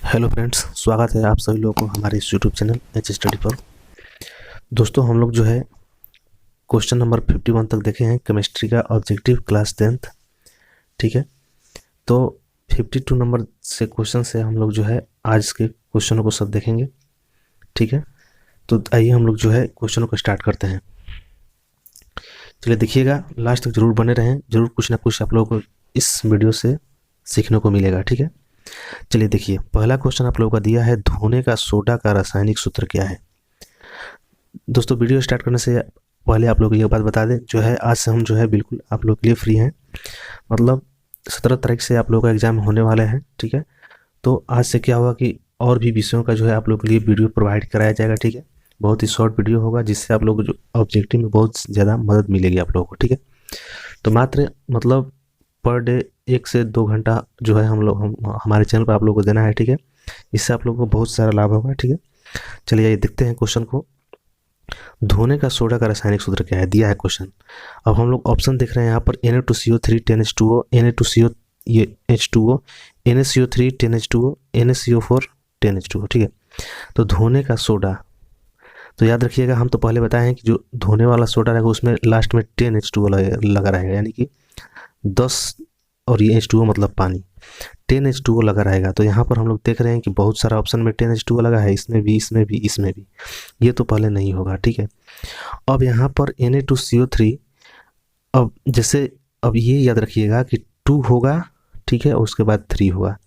Hello friends, स्वागत है आप सभी लोगों को हमारे इस यूट्यूब चैनल एच स्टडी पर। दोस्तों, हम लोग जो है क्वेश्चन नंबर 51 तक देखे हैं केमिस्ट्री का ऑब्जेक्टिव क्लास 10th। ठीक है, तो 52 नंबर से क्वेश्चन से हम लोग जो है आज के क्वेश्चनों को सब देखेंगे। ठीक है, तो आइए हम लोग जो है क्वेश्चनों को स्टार्ट करते हैं। चलिए देखिएगा, लास्ट तक जरूर बने रहें, जरूर कुछ ना कुछ आप लोगों को इस वीडियो से सीखने को मिलेगा। ठीक है, चलिए देखिए, पहला क्वेश्चन आप लोगों का दिया है, धोने का सोडा का रासायनिक सूत्र क्या है। दोस्तों, वीडियो स्टार्ट करने से पहले आप लोगों को ये बात बता दें, जो है आज से हम जो है बिल्कुल आप लोगों के लिए फ्री हैं। मतलब 17 तारीख से आप लोगों का एग्ज़ाम होने वाला है। ठीक है, तो आज से क्या होगा कि और भी विषयों का जो है आप लोगों के लिए वीडियो प्रोवाइड कराया जाएगा। ठीक है, बहुत ही शॉर्ट वीडियो होगा जिससे आप लोगों को जो ऑब्जेक्टिव में बहुत ज़्यादा मदद मिलेगी आप लोगों को। ठीक है, तो मात्र मतलब पर डे 1 से 2 घंटा जो है हमारे चैनल पर आप लोगों को देना है। ठीक है, इससे आप लोगों को बहुत सारा लाभ होगा। ठीक है, चलिए ये देखते हैं क्वेश्चन को। धोने का सोडा का रासायनिक सूत्र क्या है, दिया है क्वेश्चन। अब हम लोग ऑप्शन देख रहे हैं यहाँ पर Na2CO3 10H2O, Na2CO ये H2O, NaCO3 10H2O, NaCO4 10H2O। ठीक है, तो धोने का सोडा, तो याद रखिएगा, हम तो पहले बताए हैं कि जो धोने वाला सोडा रहेगा उसमें लास्ट में 10H2O लगा रहेगा, यानी कि 10 और ये H2O मतलब पानी, 10H2O लगा रहेगा। तो यहाँ पर हम लोग देख रहे हैं कि बहुत सारा ऑप्शन में 10H2O लगा है, इसमें भी, इसमें भी, इसमें भी। ये तो पहले नहीं होगा। ठीक है, अब यहाँ पर Na2CO3, अब जैसे अब ये याद रखिएगा कि 2 होगा, ठीक है, और उसके बाद 3 होगा,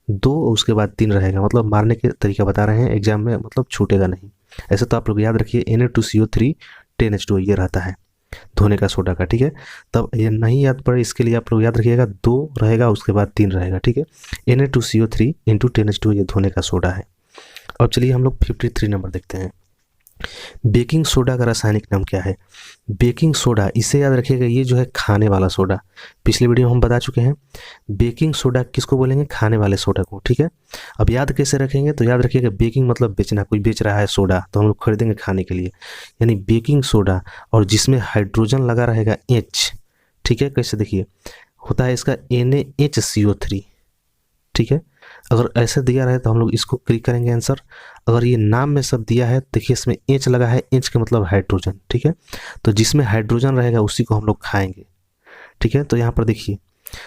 2 और उसके बाद 3 रहेगा। मतलब मारने के तरीका बता रहे हैं, एग्जाम में मतलब छूटेगा नहीं। ऐसे तो आप लोग याद रखिए, Na2CO3 10H2O ये रहता है धोने का सोडा का। ठीक है, तब ये नहीं याद पड़े इसके लिए आप लोग याद रखिएगा 2 रहेगा, उसके बाद 3 रहेगा। ठीक है, Na2CO3 इंटू 10H2O ये धोने का सोडा है। अब चलिए हम लोग 53 नंबर देखते हैं। बेकिंग सोडा का रासायनिक नाम क्या है। बेकिंग सोडा, इसे याद रखिएगा, ये जो है खाने वाला सोडा, पिछले वीडियो में हम बता चुके हैं। बेकिंग सोडा किसको बोलेंगे, खाने वाले सोडा को। ठीक है, अब याद कैसे रखेंगे, तो याद रखिएगा बेकिंग मतलब बेचना, कोई बेच रहा है सोडा तो हम लोग खरीदेंगे खाने के लिए, यानी बेकिंग सोडा, और जिसमें हाइड्रोजन लगा रहेगा H। ठीक है, कैसे देखिए होता है इसका NaHCO3। ठीक है, अगर ऐसे दिया रहे तो हम लोग इसको क्लिक करेंगे आंसर। अगर ये नाम में सब दिया है, देखिए इसमें H लगा है, H का मतलब हाइड्रोजन। ठीक है, तो जिसमें हाइड्रोजन रहेगा उसी को हम लोग खाएंगे। ठीक है, तो यहाँ पर देखिए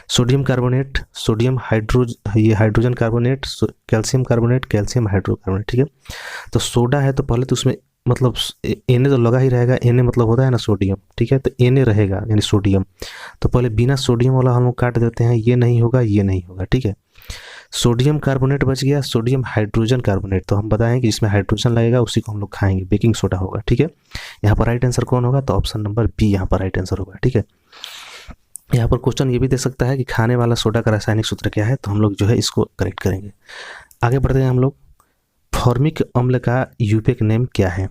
सोडियम कार्बोनेट, सोडियम ये hydrogen carbonate, calcium carbonate, calcium hydrocarbonate. ठीक है, तो सोडा है तो पहले तो उसमें मतलब Na तो लगा ही रहेगा, Na मतलब होता है ना सोडियम। ठीक है, तो Na रहेगा यानी सोडियम, तो पहले बिना सोडियम वाला हम लोग काट देते हैं, ये नहीं होगा, ये नहीं होगा। ठीक है, सोडियम कार्बोनेट बच गया, सोडियम हाइड्रोजन कार्बोनेट, तो हम बताएं कि जिसमें हाइड्रोजन लगेगा उसी को हम लोग खाएंगे, बेकिंग सोडा होगा। ठीक है, यहाँ पर राइट आंसर कौन होगा, तो ऑप्शन नंबर बी यहाँ पर राइट आंसर होगा। ठीक है, यहाँ पर क्वेश्चन ये भी दे सकता है कि खाने वाला सोडा का रासायनिक सूत्र क्या है, तो हम लोग जो है इसको करेक्ट करेंगे। आगे बढ़ते हैं हम लोग। फॉर्मिक अम्ल का यूपिक नेम क्या है।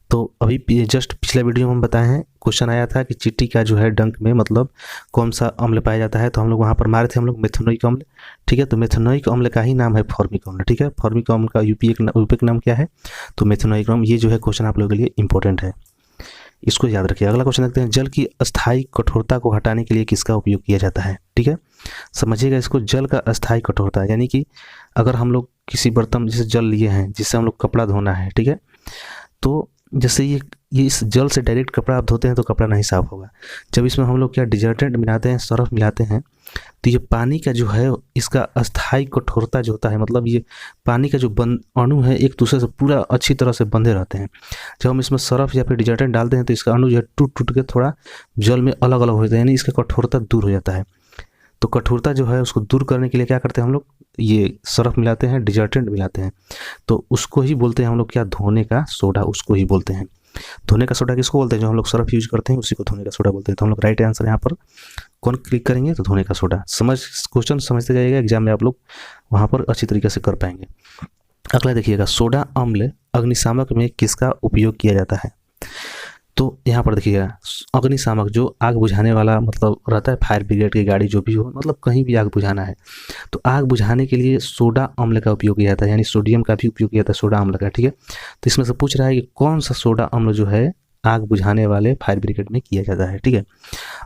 तो अभी जस्ट पिछले वीडियो में हम बताए हैं, क्वेश्चन आया था कि चींटी का जो है डंक में मतलब कौन सा अम्ल पाया जाता है, तो हम लोग वहाँ पर मारे थे हम लोग मेथनोइक अम्ल। ठीक है, तो मेथनोइक अम्ल का ही नाम है फॉर्मिक अम्ल। ठीक है, फॉर्मिक अम्ल का यूपिक नाम क्या है, तो मेथनोइक अम्ल। ये जो है क्वेश्चन आप लोगों के लिए इंपॉर्टेंट है, इसको याद रखिए। अगला क्वेश्चन देखते हैं, जल की अस्थायी कठोरता को हटाने के लिए किसका उपयोग किया जाता है। ठीक है, समझिएगा इसको, जल का अस्थायी कठोरता, यानी कि अगर हम लोग किसी बर्तन जैसे जल लिए हैं जिससे हम लोग कपड़ा धोना है, ठीक है, तो जैसे ये इस जल से डायरेक्ट कपड़ा आप धोते हैं तो कपड़ा नहीं साफ होगा। जब इसमें हम लोग क्या डिटर्जेंट मिलाते हैं, सर्फ मिलाते हैं, तो ये पानी का जो है इसका अस्थायी कठोरता जो होता है, मतलब ये पानी का जो अणु है एक दूसरे से पूरा अच्छी तरह से बंधे रहते हैं। जब हम इसमें सर्फ या फिर डिटर्जेंट डालते हैं तो इसका अणु जो है टूट टूट के थोड़ा जल में अलग अलग हो जाता है, यानी इसका कठोरता दूर हो जाता है। तो कठोरता जो है उसको दूर करने के लिए क्या करते हैं हम लोग, ये सर्फ मिलाते हैं, डिटर्जेंट मिलाते हैं, तो उसको ही बोलते हैं हम लोग क्या, धोने का सोडा, उसको ही बोलते हैं। धोने का सोडा किसको बोलते हैं, जो हम लोग सर्फ यूज करते हैं उसी को धोने का सोडा बोलते हैं। तो हम लोग राइट आंसर यहाँ पर कौन क्लिक करेंगे, तो धोने का सोडा। क्वेश्चन समझते जाइएगा, एग्जाम में आप लोग वहाँ पर अच्छी तरीके से कर पाएंगे। अगला देखिएगा, सोडा अम्ल अग्निशामक में किसका उपयोग किया जाता है। तो यहाँ पर देखिएगा, अग्निशामक जो आग बुझाने वाला मतलब रहता है, फायर ब्रिगेड की गाड़ी जो भी हो, मतलब कहीं भी आग बुझाना है तो आग बुझाने के लिए सोडा अम्ल का उपयोग किया जाता है, यानी सोडियम का भी उपयोग किया जाता है सोडा अम्ल का। ठीक है, तो इसमें से पूछ रहा है कि कौन सा सोडा अम्ल जो है आग बुझाने वाले फायर ब्रिगेड में किया जाता है। ठीक है,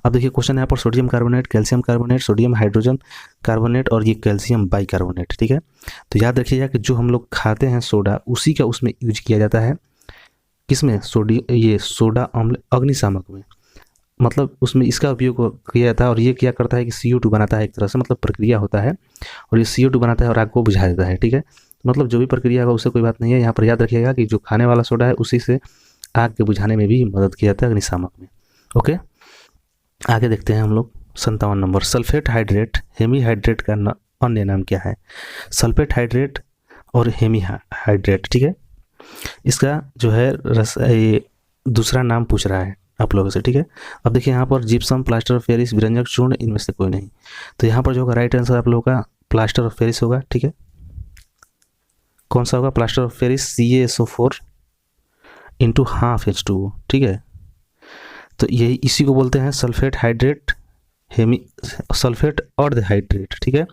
अब देखिए क्वेश्चन यहाँ पर sodium carbonate, calcium carbonate, sodium hydrogen carbonate और ये कैल्शियम बाइकार्बोनेट। ठीक है, तो याद रखिएगा कि जो हम लोग खाते हैं सोडा, उसी का उसमें यूज किया जाता है। किसमें? ये सोडा अम्ल अग्निशामक में, मतलब उसमें इसका उपयोग किया जाता है। और ये क्या करता है कि CO2 बनाता है, एक तरह से मतलब प्रक्रिया होता है, और ये CO2 बनाता है और आग को बुझा देता है। ठीक है, मतलब जो भी प्रक्रिया होगा उससे कोई बात नहीं है। यहाँ पर याद रखिएगा कि जो खाने वाला सोडा है उसी से आग के बुझाने में भी मदद किया जाता है अग्निशामक में। ओके, आगे देखते हैं हम लोग 57 number. Sulphate hydrate hemi hydrate का अन्य नाम क्या है? सल्फेट हाइड्रेट और हेमी हाइड्रेट। ठीक है, इसका जो है ये दूसरा नाम पूछ रहा है आप लोगों से। ठीक है, अब देखिए यहाँ पर जिप्सम, प्लास्टर ऑफ पेरिस, विरंजक चूर्ण, इनमें से कोई नहीं। तो यहाँ पर जो होगा राइट आंसर आप लोगों का प्लास्टर ऑफ पेरिस होगा। ठीक है, कौन सा होगा? Plaster of Paris CaSO4 into half H2O। ठीक है, तो यही इसी को बोलते हैं सल्फेट हाइड्रेट, सल्फेट अर्धहाइड्रेट। ठीक है,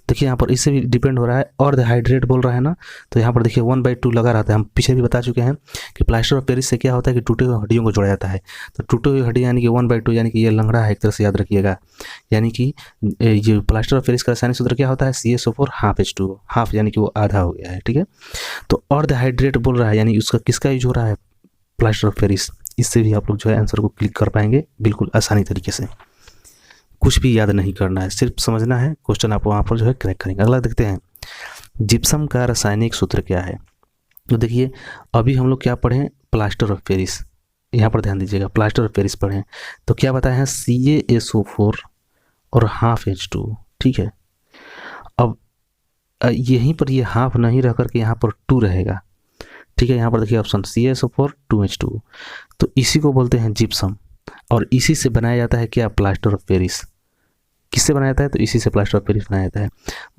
देखिए यहाँ पर इससे भी डिपेंड हो रहा है, अर्धहाइड्रेट बोल रहा है ना, तो यहाँ पर देखिए 1/2 लगा रहता है। हम पीछे भी बता चुके हैं कि प्लास्टर ऑफ पेरिस से क्या होता है कि टूटे हुए हड्डियों को जोड़ा जाता है। तो टूटे हुए हड्डी यानी कि 1/2, यानी कि ये लंगड़ा है एक तरह से, याद रखिएगा। यानी कि ये प्लास्टर ऑफ पेरिस का रासायनिक सूत्र क्या होता है? CaSO4 हाफ H2O, हाफ यानी कि वो आधा हो गया है। ठीक है, तो अर्धहाइड्रेट बोल रहा है, यानी उसका किसका यूज हो रहा है? Plaster of Paris. इससे भी आप लोग जो है आंसर को क्लिक कर पाएंगे बिल्कुल आसानी तरीके से। कुछ भी याद नहीं करना है, सिर्फ समझना है, क्वेश्चन आप वहाँ पर जो है क्रैक करेंगे। अगला देखते हैं, जिप्सम का रासायनिक सूत्र क्या है? तो देखिए अभी हम लोग क्या पढ़ें? Plaster of Paris. यहाँ पर ध्यान दीजिएगा, प्लास्टर ऑफ पेरिस पढ़ें तो क्या बताए हैं? CaSO4 और हाफ H2O। ठीक है, अब यहीं पर ये हाफ नहीं रह करके यहाँ पर 2 रहेगा। ठीक है, यहाँ पर देखिए ऑप्शन CaSO4 2H2O, तो इसी को बोलते हैं जिप्सम, और इसी से बनाया जाता है क्या? Plaster of Paris. किससे बनाया जाता है? तो इसी से प्लास्टर ऑफ पेरिस बनाया जाता है।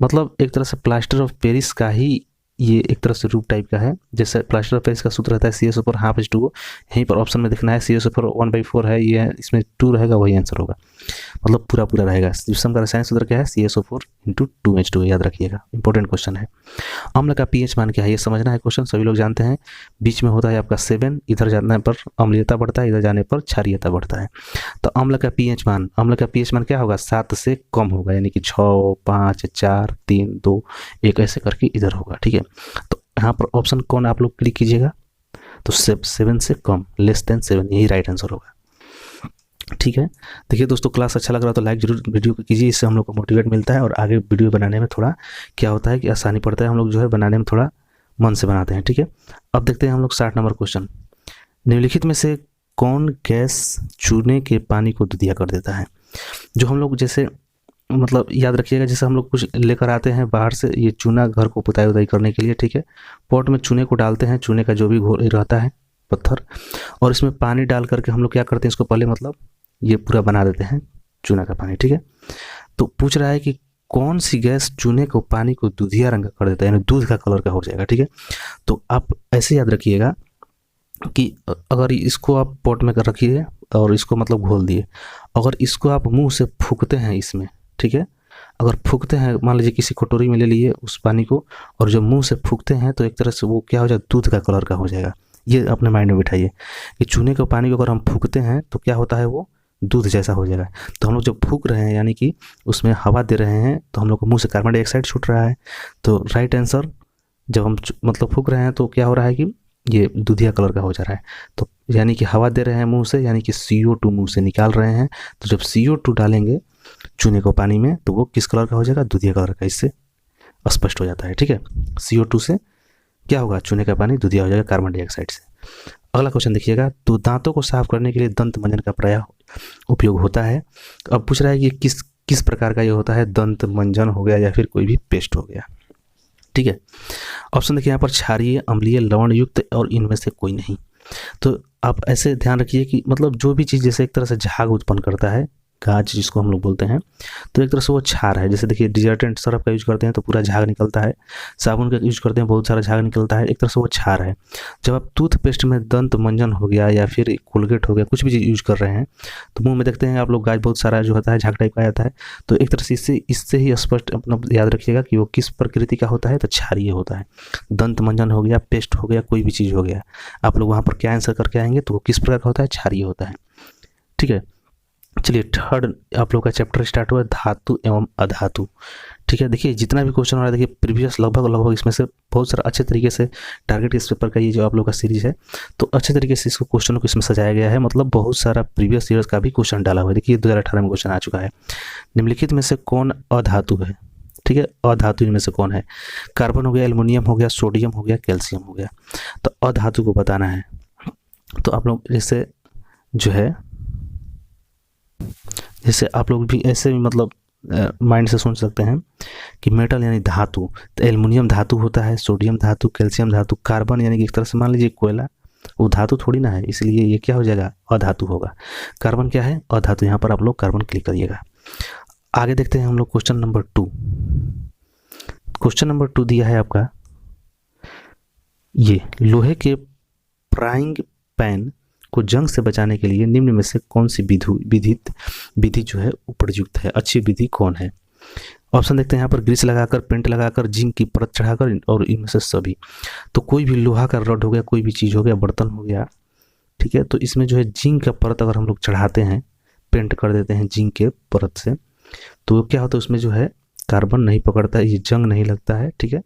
मतलब एक तरह से प्लास्टर ऑफ पेरिस का ही ये एक तरह से रूप टाइप का है। जैसे प्लास्टर ऑफ पेरिस का सूत्र रहता है CaSO4 हाफ H2O, यहीं पर ऑप्शन में दिखना है CaSO4 1/4 है, ये है, इसमें 2 रहेगा, वही आंसर होगा, मतलब पूरा पूरा रहेगा। जिप्सम का रासायनिक सूत्र क्या है? CaSO4 इंटू 2H2O, याद रखिएगा, इंपॉर्टेंट क्वेश्चन है। अम्ल का pH मान क्या है? ये समझना है क्वेश्चन, सभी लोग जानते हैं। बीच में होता है आपका 7, इधर जाने पर अम्लीयता बढ़ता है, इधर जाने पर क्षारीयता बढ़ता है। तो अम्ल का pH मान क्या होगा? 7 से कम होगा, यानी कि 6, 5, 4, 3, 2, 1 ऐसे करके इधर होगा। ठीक है, तो यहाँ पर ऑप्शन कौन आप लोग क्लिक कीजिएगा? तो 7 से कम, लेस देन 7, यही राइट आंसर होगा। ठीक है, देखिए दोस्तों क्लास अच्छा लग रहा है तो लाइक जरूर वीडियो को कीजिए, इससे हम लोग को मोटिवेट मिलता है और आगे वीडियो बनाने में थोड़ा क्या होता है कि आसानी पड़ता है, हम लोग जो है बनाने में थोड़ा मन से बनाते हैं। ठीक है, अब देखते हैं हम लोग 60 नंबर क्वेश्चन। निम्नलिखित में से कौन गैस चूने के पानी को दूधिया कर देता है? जो हम लोग जैसे मतलब याद रखिएगा, जैसे हम लोग कुछ लेकर आते हैं बाहर से, ये चूना घर को पुताई उताई करने के लिए। ठीक है, पॉट में चूने को डालते हैं, चूने का जो भी घोल रहता है पत्थर, और इसमें पानी डाल करके हम लोग क्या करते हैं, इसको पहले मतलब ये पूरा बना देते हैं चूना का पानी। ठीक है, तो पूछ रहा है कि कौन सी गैस चूने को पानी को दूधिया रंग का कर देता है, यानी दूध का कलर का हो जाएगा। ठीक है, तो आप ऐसे याद रखिएगा कि अगर इसको आप पॉट में कर रखिए और इसको मतलब घोल दिए, अगर इसको आप मुंह से फूकते हैं इसमें, ठीक है, अगर फूकते हैं, मान लीजिए किसी कटोरी में ले लिए उस पानी को, और जब मुंह से फूकते हैं तो एक तरह से वो क्या हो जाएगा? दूध का कलर का हो जाएगा। ये अपने माइंड में बिठाइए कि चूने के पानी को अगर हम फूकते हैं तो क्या होता है? वो दूध जैसा हो जाएगा। तो हम लोग जब फूक रहे हैं यानी कि उसमें हवा दे रहे हैं, तो हम लोग को मुंह से कार्बन डाइऑक्साइड छूट रहा है। तो राइट आंसर, जब हम मतलब फूक रहे हैं तो क्या हो रहा है कि ये दूधिया कलर का हो जा रहा है। तो यानी कि हवा दे रहे हैं मुंह से, यानी कि CO2 मुंह से निकाल रहे हैं। तो जब CO2 डालेंगे चूने को पानी में तो वो किस कलर का हो जाएगा? दूधिया कलर का। इससे स्पष्ट हो जाता है। ठीक है, CO2 से क्या होगा? चूने का पानी दूधिया हो जाएगा कार्बन डाइऑक्साइड से। अगला क्वेश्चन देखिएगा, तो दांतों को साफ करने के लिए दंत मंजन का प्रायः उपयोग होता है। तो अब पूछ रहा है कि किस प्रकार का ये होता है? दंत मंजन हो गया या फिर कोई भी पेस्ट हो गया। ठीक है, ऑप्शन देखिए यहाँ पर क्षारीय, अम्लीय, लवण युक्त और इनमें से कोई नहीं। तो आप ऐसे ध्यान रखिए कि मतलब जो भी चीज़ जैसे एक तरह से झाग उत्पन्न करता है गाज जिसको हम लोग बोलते हैं, तो एक तरह से वो क्षार है। जैसे देखिए डिटर्जेंट सर्फ का यूज करते हैं तो पूरा झाग निकलता है, साबुन का यूज करते हैं बहुत सारा झाग निकलता है, एक तरह से वो क्षार है। जब आप टूथपेस्ट में दंत मंजन हो गया या फिर कोलगेट हो गया, कुछ भी चीज़ यूज कर रहे हैं तो मुंह में देखते हैं आप लोग गाज बहुत सारा जो होता है झाग टाइप का आता है। तो एक तरह से इससे ही स्पष्ट अपना याद रखिएगा कि वो किस प्रकृति का होता है, तो क्षारीय होता है। दंत मंजन हो गया, पेस्ट हो गया, कोई भी चीज़ हो गया, आप लोग वहाँ पर क्या आंसर करके आएंगे तो वो किस प्रकार का होता है, क्षारीय होता है। ठीक है, चलिए थर्ड आप लोग का चैप्टर स्टार्ट हुआ धातु एवं अधातु। ठीक है, देखिए जितना भी क्वेश्चन आ रहा है, देखिए प्रीवियस लगभग इसमें से बहुत सारा अच्छे तरीके से टारगेट इस पेपर का ये जो आप लोग का सीरीज है, तो अच्छे तरीके से इसको क्वेश्चनों को इसमें सजाया गया है। मतलब बहुत सारा प्रीवियस ईयर्स का भी क्वेश्चन डाला हुआ है। देखिए 2018 में क्वेश्चन आ चुका है, निम्नलिखित में से कौन अधातु है। ठीक है, अधातु इनमें से कौन है, कार्बन हो गया, एल्युमिनियम हो गया, सोडियम हो गया, कैल्शियम हो गया, तो अधातु को बताना है। तो आप लोग जैसे जो है, जैसे आप लोग भी ऐसे भी मतलब माइंड से सोच सकते हैं कि मेटल यानी धातु, तो एल्युमिनियम धातु होता है, सोडियम धातु, कैल्शियम धातु, कार्बन यानी कि एक तरह से मान लीजिए कोयला, वो धातु थोड़ी ना है, इसलिए ये क्या हो जाएगा, अधातु होगा। कार्बन क्या है, अधातु। यहाँ पर आप लोग कार्बन क्लिक करिएगा। आगे देखते हैं हम लोग क्वेश्चन नंबर 2। क्वेश्चन नंबर 2 दिया है आपका, ये लोहे के फ्राइंग पैन को जंग से बचाने के लिए निम्न में से कौन सी विधि जो है उपयुक्त है, अच्छी विधि कौन है। ऑप्शन देखते हैं यहाँ पर, ग्रीस लगाकर, पेंट लगाकर, जिंक की परत चढ़ाकर, और इनमें से सभी। तो कोई भी लोहा का रॉड हो गया, कोई भी चीज़ हो गया, बर्तन हो गया, ठीक है, तो इसमें जो है जिंक का परत अगर हम लोग चढ़ाते हैं, पेंट कर देते हैं जिंक के परत से, तो क्या होता है उसमें जो है कार्बन नहीं पकड़ता है, ये जंग नहीं लगता है। ठीक है,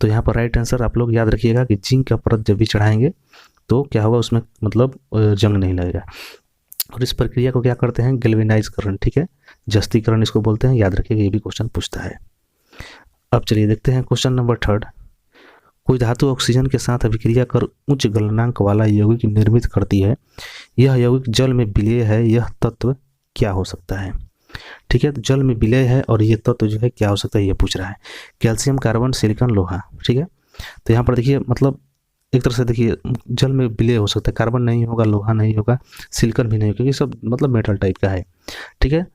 तो यहाँ पर राइट आंसर आप लोग याद रखिएगा कि जिंक का परत जब भी चढ़ाएंगे तो क्या होगा उसमें, मतलब जंग नहीं लगेगा। और इस प्रक्रिया को क्या करते हैं, गैल्वेनाइजकरण। ठीक है, जस्तीकरण इसको बोलते हैं, याद रखिएगा, ये भी क्वेश्चन पूछता है। अब चलिए देखते हैं क्वेश्चन नंबर 3। कोई धातु ऑक्सीजन के साथ अभिक्रिया कर उच्च गलनांक वाला यौगिक निर्मित करती है, यह यौगिक जल में विलेय है, यह तत्व क्या हो सकता है। ठीक है, तो जल में विलेय है और ये तत्व जो है क्या हो सकता है, ये पूछ रहा है। कैल्शियम, कार्बन, सिलिकॉन, लोहा। ठीक है, तो यहाँ पर देखिए मतलब एक तरह से देखिए जल में विलय हो सकता है, कार्बन नहीं होगा, लोहा नहीं होगा, सिलिकॉन भी नहीं होगा, क्योंकि सब मतलब मेटल टाइप का है। ठीक है,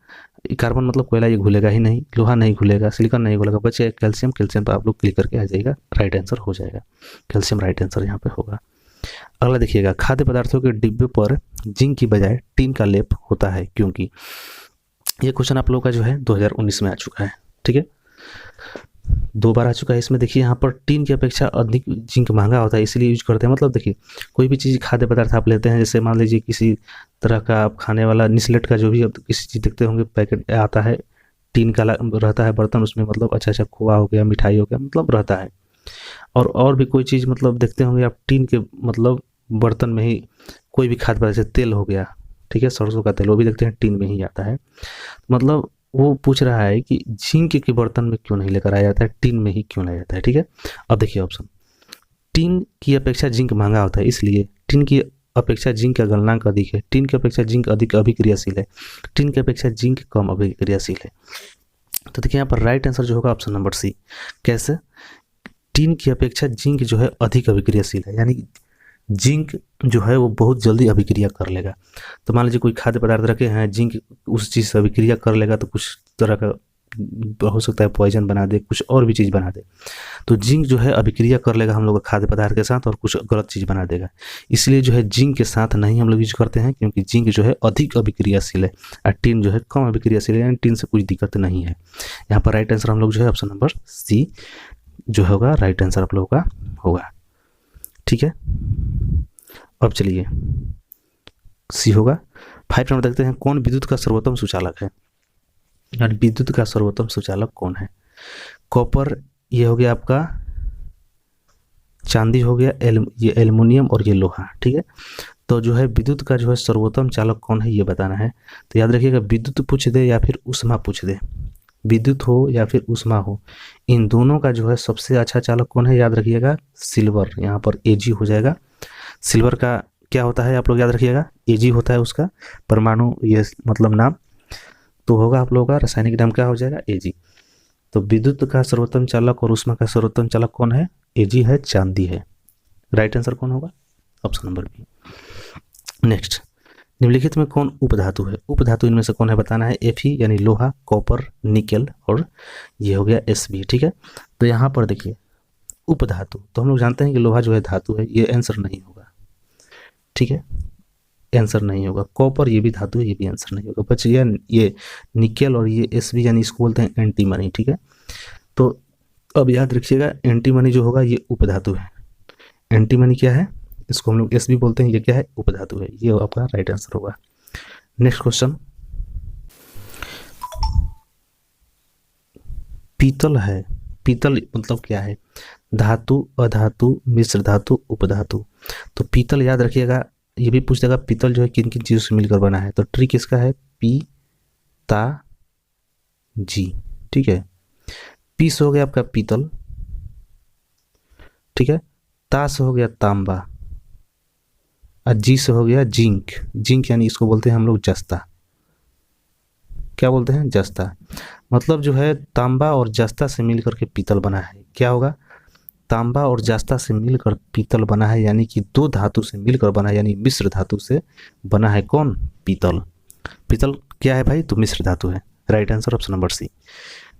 कार्बन मतलब कोयला, ये घुलेगा ही नहीं, लोहा नहीं घुलेगा, सिलिकॉन नहीं घुलेगा, बचे कैल्शियम। कैल्शियम पर आप लोग क्लिक करके आ जाएगा, राइट आंसर हो जाएगा, कैल्शियम राइट आंसर यहाँ पे होगा। अगला देखिएगा, खाद्य पदार्थों के डिब्बे पर जिंक की बजाय टीन का लेप होता है क्योंकि। ये क्वेश्चन आप लोग का जो है 2019 में आ चुका है। ठीक है, 2 बार आ चुका है। इसमें देखिए यहाँ पर टीन की अपेक्षा अधिक जिंक महंगा होता है, इसलिए यूज करते हैं। मतलब देखिए कोई भी चीज़ खाद्य पदार्थ आप लेते हैं, जैसे मान लीजिए किसी तरह का आप खाने वाला निस्लेट का जो भी किसी चीज़ देखते होंगे पैकेट आता है, टीन का रहता है बर्तन, उसमें मतलब अच्छा खोआ हो गया, मिठाई हो गया, मतलब रहता है। और भी कोई चीज़ मतलब देखते होंगे आप टीन के मतलब बर्तन में ही, कोई भी खाद्य पदार्थ, जैसे तेल हो गया, ठीक है, सरसों का तेल, वो भी देखते हैं टीन में ही आता है। मतलब वो पूछ रहा है कि जिंक के बर्तन में क्यों नहीं लेकर आया जाता है, टीन में ही क्यों लाया जाता है। ठीक है, अब देखिए ऑप्शन, टीन की अपेक्षा जिंक महंगा होता है, इसलिए टीन की अपेक्षा जिंक का गलनांक अधिक है, टीन की अपेक्षा जिंक अधिक अभिक्रियाशील है, टीन की अपेक्षा जिंक कम अभिक्रियाशील है। तो देखिए यहाँ पर राइट आंसर जो होगा ऑप्शन नंबर सी। कैसे, टीन की अपेक्षा जिंक जो है अधिक अभिक्रियाशील है, यानी जिंक जो है वो बहुत जल्दी अभिक्रिया कर लेगा। तो मान लीजिए कोई खाद्य पदार्थ रखे हैं, जिंक उस चीज़ से अभिक्रिया कर लेगा तो कुछ तरह का हो सकता है पॉइजन बना दे, कुछ और भी चीज़ बना दे। तो जिंक जो है अभिक्रिया कर लेगा हम लोग खाद्य पदार्थ के साथ और कुछ गलत चीज़ बना देगा, इसलिए जो है जिंक के साथ नहीं हम लोग यूज करते हैं, क्योंकि जिंक जो है अधिक अभिक्रियाशील है और टीन जो है कम अभिक्रियाशील है, यानी टीन से कुछ दिक्कत नहीं है। यहाँ पर राइट आंसर हम लोग जो है ऑप्शन नंबर सी जो होगा राइट आंसर आप लोगों का होगा। ठीक है, अब चलिए सी होगा। 5 नंबर देखते हैं, कौन विद्युत का सर्वोत्तम सुचालक है, यानी विद्युत का सर्वोत्तम सुचालक कौन है। कॉपर, ये हो गया आपका, चांदी हो गया, ये एल्युमिनियम और ये लोहा। ठीक है, तो जो है विद्युत का जो है सर्वोत्तम चालक कौन है ये बताना है। तो याद रखिएगा, विद्युत पूछ दे या फिर ऊष्मा पूछ दे, विद्युत हो या फिर ऊष्मा हो, इन दोनों का जो है सबसे अच्छा चालक कौन है, याद रखिएगा सिल्वर, यहाँ पर Ag हो जाएगा। सिल्वर का क्या होता है आप लोग याद रखिएगा, Ag होता है उसका परमाणु ये मतलब नाम, तो होगा आप लोगों का रासायनिक नाम क्या हो जाएगा, Ag। तो विद्युत का सर्वोत्तम चालक और ऊष्मा का सर्वोत्तम चालक कौन है, Ag है, चांदी है। राइट आंसर कौन होगा, ऑप्शन नंबर बी। नेक्स्ट निम्नलिखित में कौन उपधातु है? उपधातु इनमें से कौन है बताना है। Fe यानी लोहा, कॉपर, निकेल और ये हो गया Sb। ठीक है, तो यहाँ पर देखिए उपधातु, तो हम लोग जानते हैं कि लोहा जो है धातु है, ये आंसर नहीं होगा। ठीक है, आंसर नहीं होगा। कॉपर ये भी धातु है, ये भी आंसर नहीं होगा। बच गया ये निकेल और ये Sb यानी इसको बोलते हैं एंटीमनी। ठीक है, तो अब याद रखिएगा एंटीमनी जो होगा ये उपधातु है। एंटीमनी क्या है? इसको हम लोग Sb बोलते हैं, ये क्या है? उपधातु है। ये आपका राइट आंसर होगा। नेक्स्ट क्वेश्चन, पीतल है, पीतल मतलब क्या है? धातु, अधातु, मिश्र धातु, उपधातु। तो पीतल याद रखिएगा, ये भी पूछ देगा पीतल जो है किन किन चीज़ों से मिलकर बना है। तो ट्रिक इसका है पी ता जी। ठीक है, पी से हो गया आपका पीतल, ठीक है, ता से हो गया तांबा और जी से हो गया जिंक। जिंक यानी इसको बोलते हैं हम लोग जस्ता। क्या बोलते हैं? जस्ता। मतलब जो है तांबा और जस्ता से मिलकर के पीतल बना है। क्या होगा? तांबा और जस्ता से मिलकर पीतल बना है, यानी कि दो धातु से मिलकर बना है, यानी मिश्र धातु से बना है कौन? पीतल। पीतल क्या है भाई? तो मिश्र धातु है। Right answer option number C.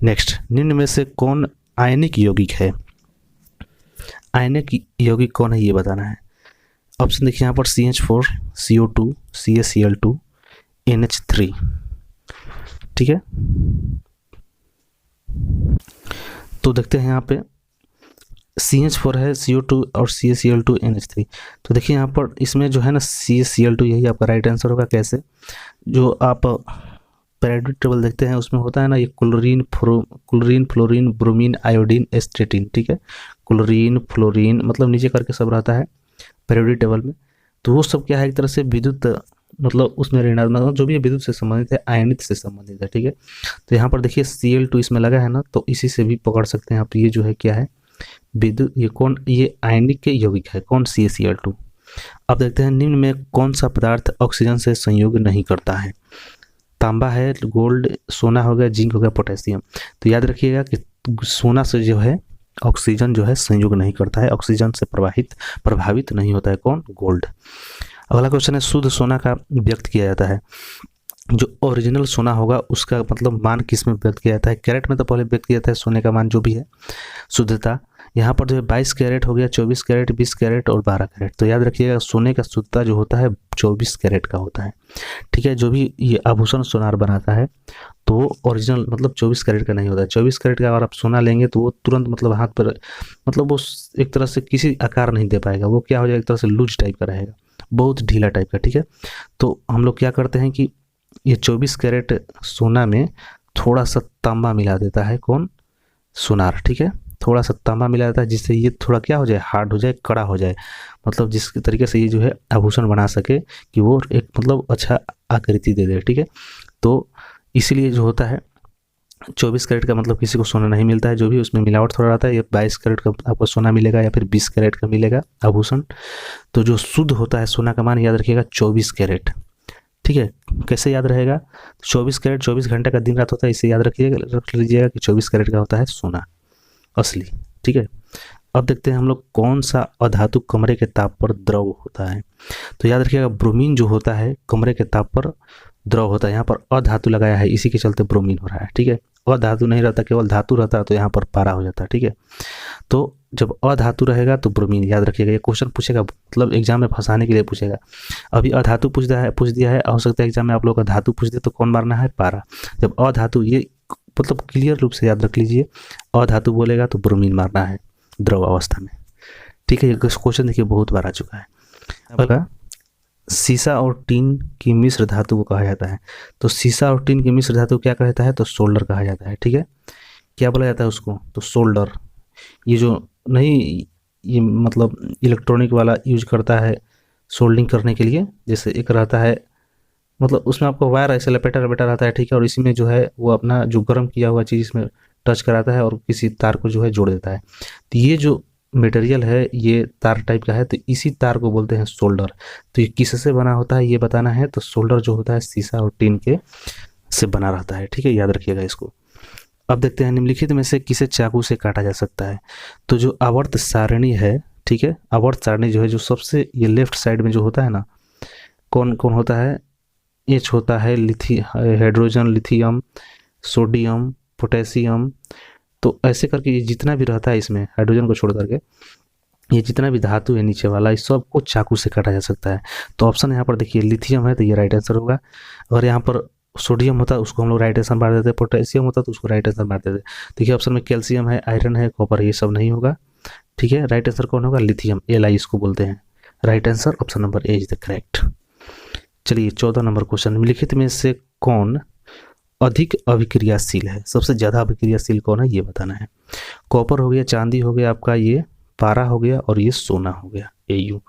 Next, निम्न में से कौन आयनिक यौगिक है? आयनिक यौगिक कौन है ये बताना है। ऑप्शन देखिए यहाँ पर CH4, CO2, CaCl2, NH3। ठीक है, तो देखते हैं यहाँ पे CH4 है, CO2 और CaCl2, NH3। तो देखिए यहाँ पर इसमें जो है ना CaCl2 यही आपका राइट आंसर होगा। कैसे? जो आप पेरियोडिक टेबल देखते हैं उसमें होता है ना ये क्लोरीन, फ्लोरीन, ब्रोमीन, आयोडीन, एस्टेटिन। ठीक है, क्लोरीन, फ्लोरीन मतलब नीचे करके सब रहता है पेरियोडिक टेबल में। तो वो सब क्या है, एक तरह से विद्युत मतलब उसमें ऋणात्मक जो भी है विद्युत से संबंधित है, आयनित से संबंधित है। ठीक है, तो यहाँ पर देखिए Cl2 इसमें लगा है ना, तो इसी से भी पकड़ सकते हैं आप। ये जो है क्या है? विद्युत। ये कौन? ये आयनिक के यौगिक है। कौन? CaCl2। अब देखते हैं निम्न में कौन सा पदार्थ ऑक्सीजन से संयोग नहीं करता है। तांबा है, गोल्ड, सोना हो गया, जिंक हो गया, पोटेशियम। तो याद रखिएगा कि सोना से जो है ऑक्सीजन जो है संयोग नहीं करता है, ऑक्सीजन से प्रभावित नहीं होता है। कौन? गोल्ड। अगला क्वेश्चन है, शुद्ध सोना का व्यक्त किया जाता है। जो ओरिजिनल सोना होगा उसका मतलब मान किस में व्यक्त किया जाता है? कैरेट में तो पहले व्यक्त किया जाता है सोने का मान जो भी है शुद्धता। यहाँ पर जो है 22 कैरेट हो गया, 24 कैरेट, 20 कैरेट और 12 कैरेट। तो याद रखिएगा सोने का शुद्धता जो होता है 24 कैरेट का होता है। ठीक है, जो भी ये आभूषण सोनार बनाता है तो वो ओरिजिनल मतलब 24 कैरेट का नहीं होता है। 24 कैरेट का अगर आप सोना लेंगे तो वो तुरंत मतलब हाथ पर मतलब वो एक तरह से किसी आकार नहीं दे पाएगा। वो क्या हो जाएगा? एक तरह से लूज टाइप का रहेगा, बहुत ढीला टाइप का। ठीक है, तो हम लोग क्या करते हैं कि ये 24 कैरेट सोना में थोड़ा सा तांबा मिला देता है। कौन? सोनार। ठीक है, थोड़ा सा तांबा मिला देता है जिससे ये थोड़ा क्या हो जाए? हार्ड हो जाए, कड़ा हो जाए। मतलब जिस तरीके से ये जो है आभूषण बना सके कि वो एक मतलब अच्छा आकृति दे दे। ठीक है, तो इसीलिए जो होता है 24 कैरेट का मतलब किसी को सोना नहीं मिलता है। जो भी उसमें मिलावट थोड़ा रहता है, ये 22 कैरेट का आपको सोना मिलेगा या फिर 20 कैरेट का मिलेगा आभूषण। तो जो शुद्ध होता है सोना का मान याद रखिएगा 24 कैरेट। ठीक है, कैसे याद रहेगा? 24 कैरेट 24 घंटे का दिन रात होता है, इसे याद रखिएगा, रख लीजिएगा कि 24 कैरेट का होता है सोना असली। ठीक है, अब देखते हैं हम लोग कौन सा अधातु कमरे के ताप पर द्रव होता है। तो याद रखिएगा ब्रोमीन जो होता है कमरे के ताप पर द्रव होता है। यहाँ पर अधातु लगाया है, इसी के चलते ब्रोमीन हो रहा है। ठीक है, अधातु नहीं रहता, केवल धातु रहता तो यहाँ पर पारा हो जाता है। ठीक है, तो जब अधातु रहेगा तो ब्रोमीन। याद रखिएगा, ये क्वेश्चन पूछेगा मतलब एग्जाम में फंसाने के लिए पूछेगा। अभी अधातु पूछ दिया है, हो सकता है एग्जाम में आप लोग का धातु पूछ दे तो कौन मारना है? पारा। जब अधातु, ये मतलब क्लियर रूप से याद रख लीजिए, अधातु बोलेगा तो ब्रोमीन मारना है द्रव अवस्था में। ठीक है, ये क्वेश्चन देखिए बहुत बार आ चुका है। अब सीसा और टीन की मिश्र धातु को कहा जाता है। तो सीसा और टीन की मिश्र धातु क्या कहता है? तो सोल्डर कहा जाता है। ठीक है, क्या बोला जाता है उसको? तो सोल्डर। ये जो नहीं ये मतलब इलेक्ट्रॉनिक वाला यूज करता है सोल्डिंग करने के लिए, जैसे एक रहता है मतलब उसमें आपको वायर ऐसे लपेटा रहता है। ठीक है, और इसी में जो है वो अपना जो गर्म किया हुआ चीज़ इसमें टच कराता है और किसी तार को जो है जोड़ देता है। तो ये जो मटेरियल है ये तार टाइप का है, तो इसी तार को बोलते हैं सोल्डर। तो ये किससे बना होता है ये बताना है। तो सोल्डर जो होता है सीसा और टीन के से बना रहता है। ठीक है, याद रखिएगा इसको। अब देखते हैं निम्नलिखित में से किसे चाकू से काटा जा सकता है। तो जो आवर्त सारणी है, ठीक है, आवर्त सारणी जो है जो सबसे ये लेफ्ट साइड में जो होता है ना, कौन कौन होता है, एच होता है, हाइड्रोजन, लिथियम, सोडियम, पोटेशियम। तो ऐसे करके ये जितना भी रहता है इसमें, हाइड्रोजन को छोड़ करके ये जितना भी धातु है नीचे वाला, इस सब को चाकू से काटा जा सकता है। तो ऑप्शन यहाँ पर देखिए लिथियम है तो ये राइट आंसर होगा। और यहाँ पर सोडियम होता है उसको हम लोग राइट आंसर मार देते हैं, पोटेशियम होता है तो उसको राइट आंसर मार देते हैं। देखिए ऑप्शन में कैल्शियम है, आयरन है, कॉपर, ये सब नहीं होगा। ठीक है, राइट आंसर कौन होगा, लिथियम, Li इसको बोलते हैं। Right answer option number A is the correct. चलिए 14 नंबर क्वेश्चन, निम्नलिखित में से कौन अधिक अभिक्रियाशील है, सबसे ज़्यादा अभिक्रियाशील कौन है ये बताना है। कॉपर हो गया, चांदी हो गया आपका, ये पारा हो गया, और ये सोना हो गया, Au।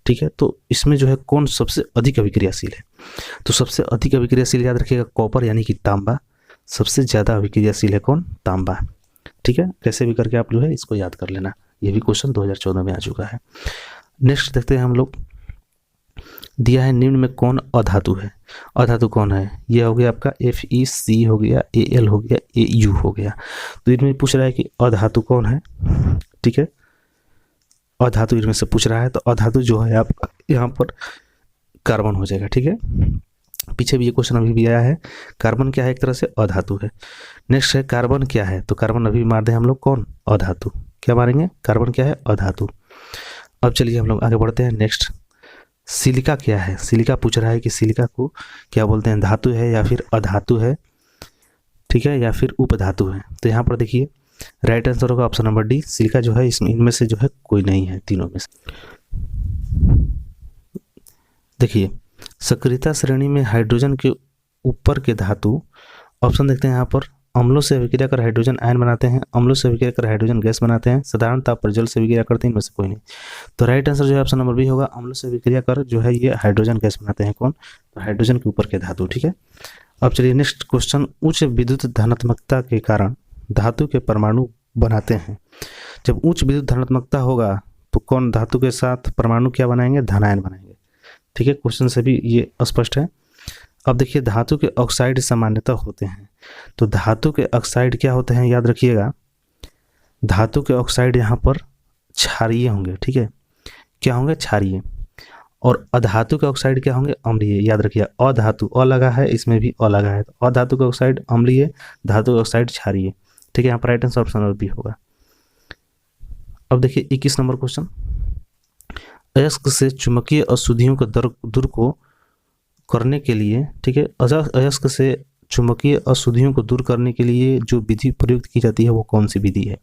ठीक है, तो इसमें जो है कौन सबसे अधिक अभिक्रियाशील है। तो सबसे अधिक अभिक्रियाशील याद रखिएगा कॉपर यानी कि तांबा। सबसे ज़्यादा अभिक्रियाशील है कौन, तांबा। ठीक है, कैसे भी करके आप जो है इसको याद कर लेना, ये भी क्वेश्चन 2014 में आ चुका है। नेक्स्ट देखते हैं हम लोग, दिया है निम्न में कौन अधातु है। अधातु कौन है, ये हो गया आपका FeC हो गया, Al हो गया, Au हो गया। तो इनमें पूछ रहा है कि अधातु कौन है। ठीक है, अधातु इनमें से पूछ रहा है, तो अधातु जो है आपका यहाँ पर कार्बन हो जाएगा। ठीक है, पीछे भी ये क्वेश्चन अभी भी आया है, कार्बन क्या है, एक तरह से अधातु है। नेक्स्ट है कार्बन क्या है, तो कार्बन अभी मार दें हम लोग कौन, अधातु। क्या मारेंगे, कार्बन क्या है, अधातु। अब चलिए हम लोग आगे बढ़ते हैं। नेक्स्ट सिलिका क्या है, सिलिका पूछ रहा है कि सिलिका को क्या बोलते हैं, धातु है या फिर अधातु है। ठीक है, या फिर उपधातु है। तो यहाँ पर देखिए राइट आंसर होगा ऑप्शन नंबर डी, सिलिका जो है इसमें इनमें से जो है कोई नहीं है तीनों में से। देखिए सक्रियता श्रेणी में हाइड्रोजन के ऊपर के धातु, ऑप्शन देखते हैं यहाँ पर, अम्लों से अभिक्रिया कर हाइड्रोजन आयन बनाते हैं, अम्लों से अभिक्रिया कर हाइड्रोजन गैस बनाते हैं, साधारण ताप पर जल से अभिक्रिया करते हैं, इनमें से कोई नहीं। तो राइट आंसर जो है ऑप्शन नंबर बी होगा, अम्लों से अभिक्रिया कर जो है ये हाइड्रोजन गैस बनाते हैं कौन, तो हाइड्रोजन के ऊपर के धातु। ठीक है, अब चलिए नेक्स्ट क्वेश्चन, उच्च विद्युत धनात्मकता के कारण धातु के परमाणु बनाते हैं। जब उच्च विद्युत धनात्मकता होगा तो कौन धातु के साथ परमाणु क्या बनाएंगे, धनायन बनाएंगे। ठीक है, क्वेश्चन से भी ये स्पष्ट है। अब देखिए धातु के ऑक्साइड सामान्यतः होते हैं, तो धातु के ऑक्साइड क्या होते हैं याद रखिएगा, धातु के ऑक्साइड यहाँ पर क्षारीय होंगे। ठीक है, क्या होंगे, क्षारीय। और अधातु के ऑक्साइड क्या होंगे, अम्लीय। याद रखिए अधातु अ लगा है, इसमें भी अ लगा है, तो अधातु के ऑक्साइड अम्लीय, धातु के ऑक्साइड क्षारीय। ठीक है, यहाँ पर right answer option number B होगा। अब देखिए 21 नंबर क्वेश्चन, अयस्क से चुंबकीय अशुद्धियों को दूर को करने के लिए, ठीक है, अयस्क से चुंबकीय अशुद्धियों को दूर करने के लिए जो विधि प्रयुक्त की जाती है वो कौन सी विधि है।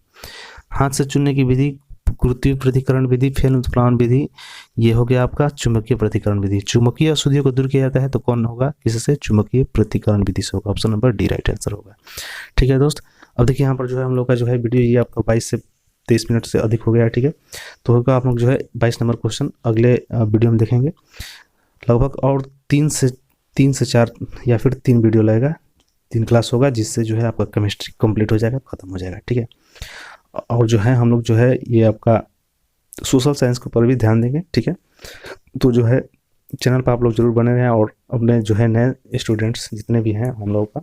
हाथ से चुनने की विधि, गुरुत्वीय पृथक्करण विधि, फिल्म उत्प्लावन विधि, ये हो गया आपका चुंबकीय पृथक्करण विधि। चुंबकीय अशुद्धियों को दूर किया जाता है तो कौन होगा, किससे, चुंबकीय पृथक्करण विधि से होगा। Option number D right answer होगा। ठीक है दोस्त, अब देखिए यहाँ पर जो है हम लोग का जो है वीडियो ये आपका 22 से 23 मिनट से अधिक हो गया है। ठीक है, तो होगा आप लोग जो है 22 नंबर क्वेश्चन अगले वीडियो में देखेंगे। लगभग और 3 से 4 या फिर 3 वीडियो लगेगा, 3 क्लास होगा, जिससे जो है आपका केमिस्ट्री कंप्लीट हो जाएगा, ख़त्म हो जाएगा। ठीक है, और जो है हम लोग जो है ये आपका सोशल साइंस के ऊपर भी ध्यान देंगे। ठीक है, तो जो है चैनल पर आप लोग जरूर बने रहें, और अपने जो है नए स्टूडेंट्स जितने भी हैं हम लोगों का,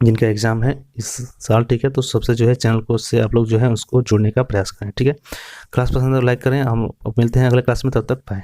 जिनका एग्ज़ाम है इस साल, ठीक है, तो सबसे जो है चैनल को से आप लोग जो है उसको जोड़ने का प्रयास करें। ठीक है, क्लास पसंद है तो लाइक करें। हम मिलते हैं अगले क्लास में, तब तक बाय।